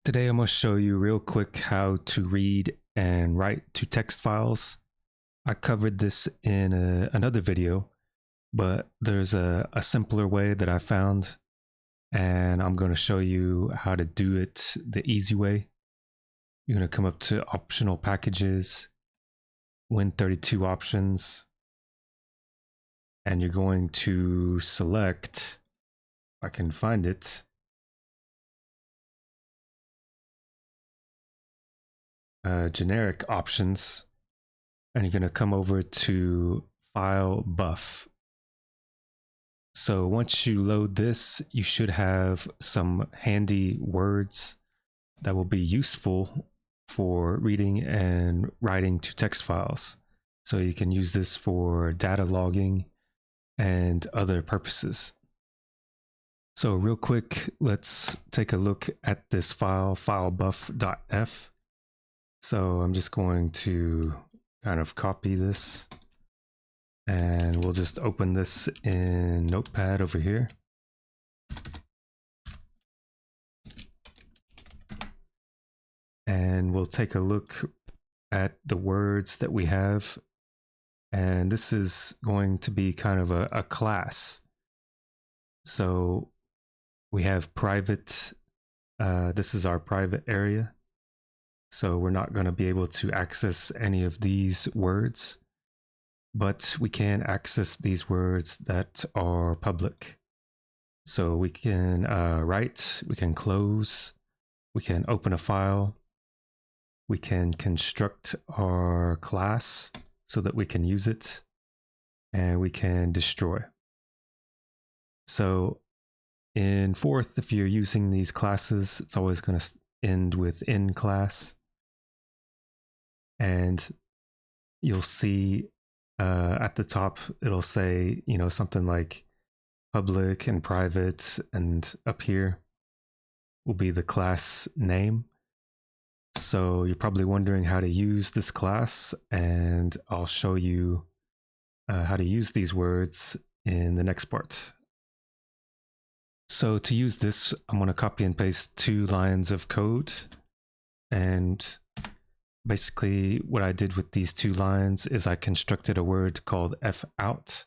Today I'm going to show you real quick how to read and write to text files. I covered this in another video, but there's a simpler way that I found, and I'm going to show you how to do it the easy way. You're going to come up to optional packages, Win32 options, and you're going to select, if I can find it, generic options, and you're going to come over to file buff. So once you load this, you should have some handy words that will be useful for reading and writing to text files. So you can use this for data logging and other purposes. So real quick, let's take a look at this file, filebuff.f. So I'm just going to kind of copy this, and we'll just open this in Notepad over here. And we'll take a look at the words that we have. And this is going to be kind of a class. So we have private, this is our private area. So we're not going to be able to access any of these words, but we can access these words that are public. So we can write, we can close, we can open a file, we can construct our class so that we can use it, and we can destroy. So in Forth, if you're using these classes, it's always going to end with in class. And you'll see at the top, it'll say, something like public and private, and up here will be the class name. So you're probably wondering how to use this class, and I'll show you how to use these words in the next part. So to use this, I'm going to copy and paste 2 lines of code, and basically what I did with these 2 lines is I constructed a word called fout.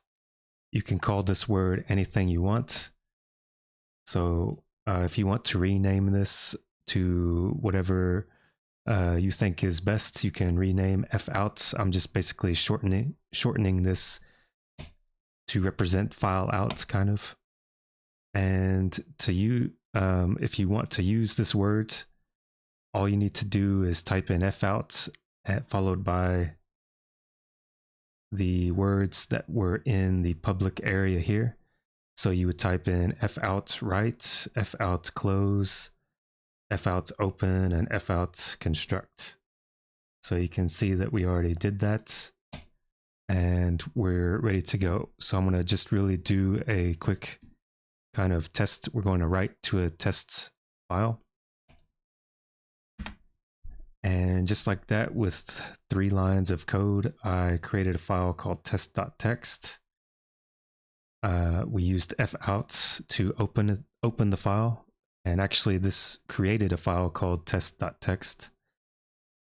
You can call this word anything you want. So if you want to rename this to whatever you think is best, you can rename fout. I'm just basically shortening this to represent file out, kind of. And if you want to use this word, all you need to do is type in fout followed by the words that were in the public area here. So you would type in fout write, fout close, fout open, and fout construct. So you can see that we already did that, and we're ready to go. So I'm going to just really do a quick kind of test. We're going to write to a test file. And just like that, with 3 lines of code, I created a file called test.txt. We used fout to open the file, and actually this created a file called test.txt.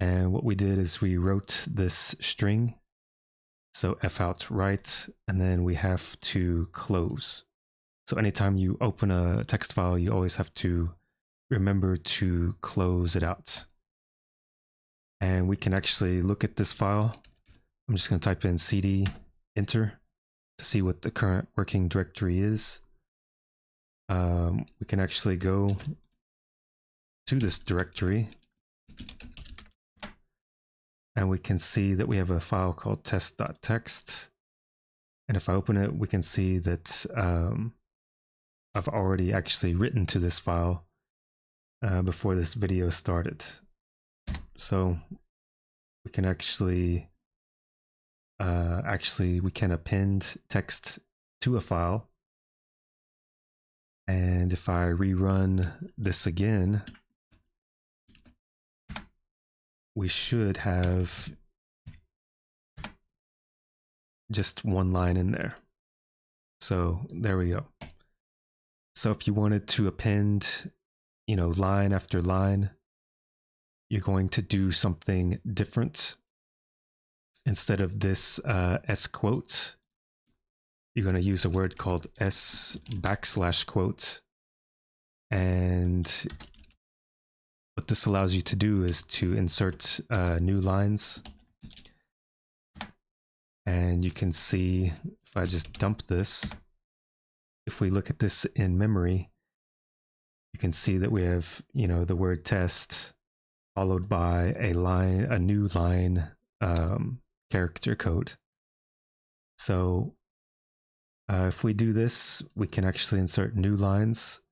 And what we did is we wrote this string, so fout write, and then we have to close. So anytime you open a text file, you always have to remember to close it out. And we can actually look at this file. I'm just going to type in cd enter to see what the current working directory is. We can actually go to this directory, and we can see that we have a file called test.txt. And if I open it, we can see that I've already actually written to this file before this video started. So we can actually we can append text to a file. And if I rerun this again, we should have just 1 line in there. So there we go. So if you wanted to append line after line, you're going to do something different. Instead of this S quote, you're going to use a word called S\quote. And what this allows you to do is to insert new lines. And you can see, if I just dump this, if we look at this in memory, you can see that we have, the word test followed by a new line character code. So if we do this, we can actually insert new lines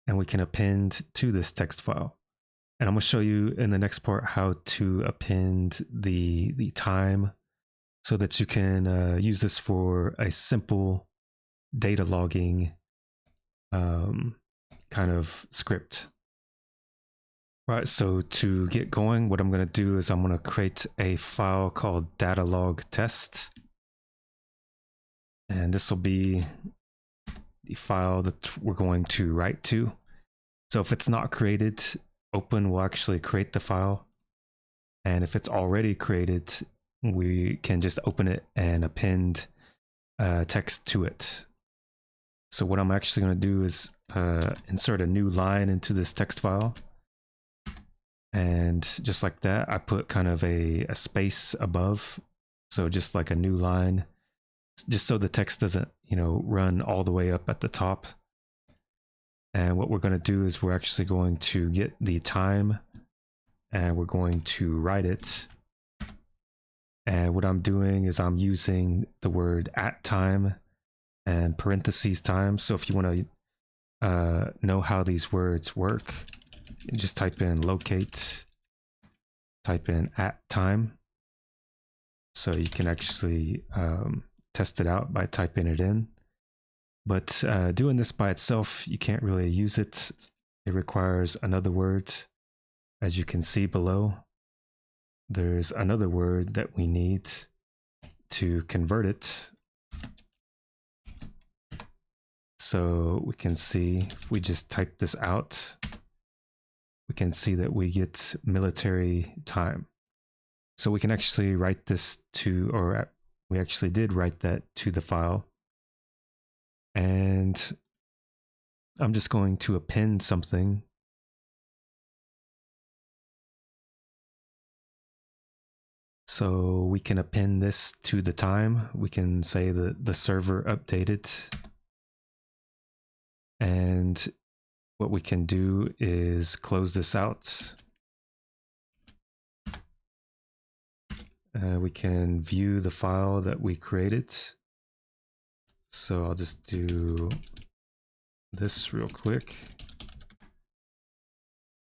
and we can append to this text file. And I'm going to show you in the next part how to append the time so that you can use this for a simple data logging kind of script. Right, so to get going, what I'm going to do is I'm going to create a file called datalog test. And this will be the file that we're going to write to. So if it's not created, open will actually create the file. And if it's already created, we can just open it and append text to it. So what I'm actually going to do is insert a new line into this text file. And just like that, I put kind of a space above. So just like a new line, just so the text doesn't, run all the way up at the top. And what we're going to do is we're actually going to get the time and we're going to write it. And what I'm doing is I'm using the word @time and parentheses time. So if you want to know how these words work, you just type in locate, type in @time. So you can actually test it out by typing it in. But doing this by itself, you can't really use it. It requires another word. As you can see below, there's another word that we need to convert it. So we can see if we just type this out, we can see that we get military time. So we can actually write this to, or we actually did write that to the file. And I'm just going to append something. So we can append this to the time. We can say that the server updated. And what we can do is close this out. We can view the file that we created. So I'll just do this real quick.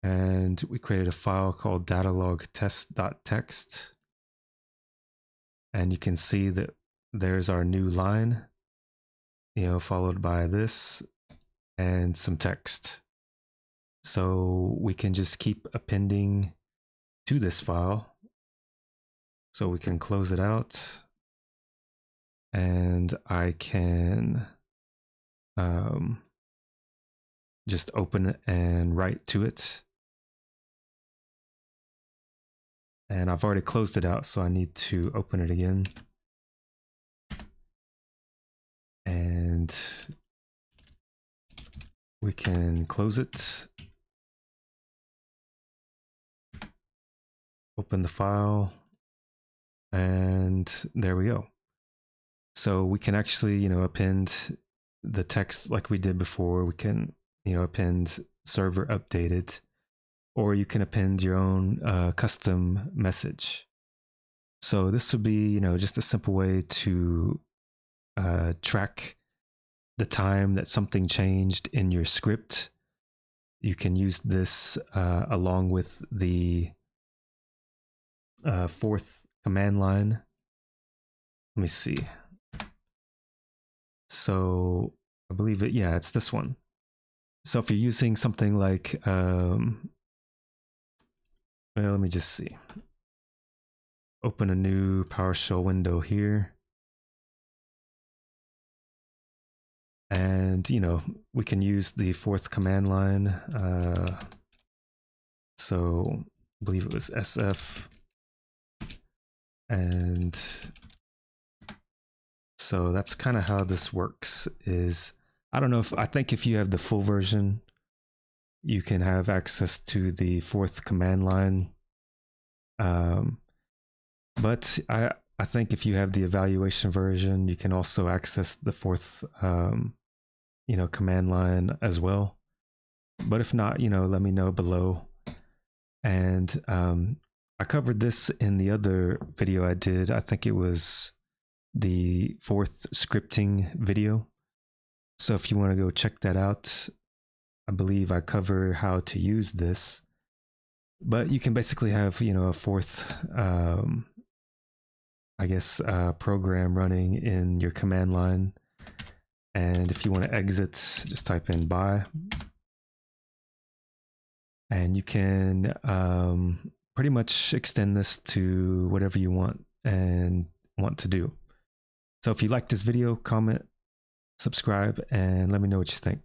And we created a file called datalog_test.txt. And you can see that there's our new line, followed by this and some text. So we can just keep appending to this file. So we can close it out. And I can just open it and write to it. And I've already closed it out, so I need to open it again. And we can close it. Open the file. And there we go. So we can actually, append the text like we did before. We can, append server updated, or you can append your own custom message. So this would be, just a simple way to track the time that something changed in your script. You can use this along with the fourth command line. Let me see. So I believe it's this one. So if you're using something like, well, let me just see. Open a new PowerShell window here. And, you know, we can use the fourth command line. So I believe it was SF. And so that's kind of how this works. Is I don't know if I think if you have the full version, you can have access to the fourth command line. But I think if you have the evaluation version, you can also access the fourth you know, command line as well. But if not, you know, let me know below. And I covered this in the other video I did. I think it was the fourth scripting video. So if you want to go check that out, I believe I cover how to use this. But you can basically have, you know, a fourth, I guess, program running in your command line. And if you want to exit, just type in bye. And you can pretty much extend this to whatever you want to do. So if you like this video, comment, subscribe, and let me know what you think.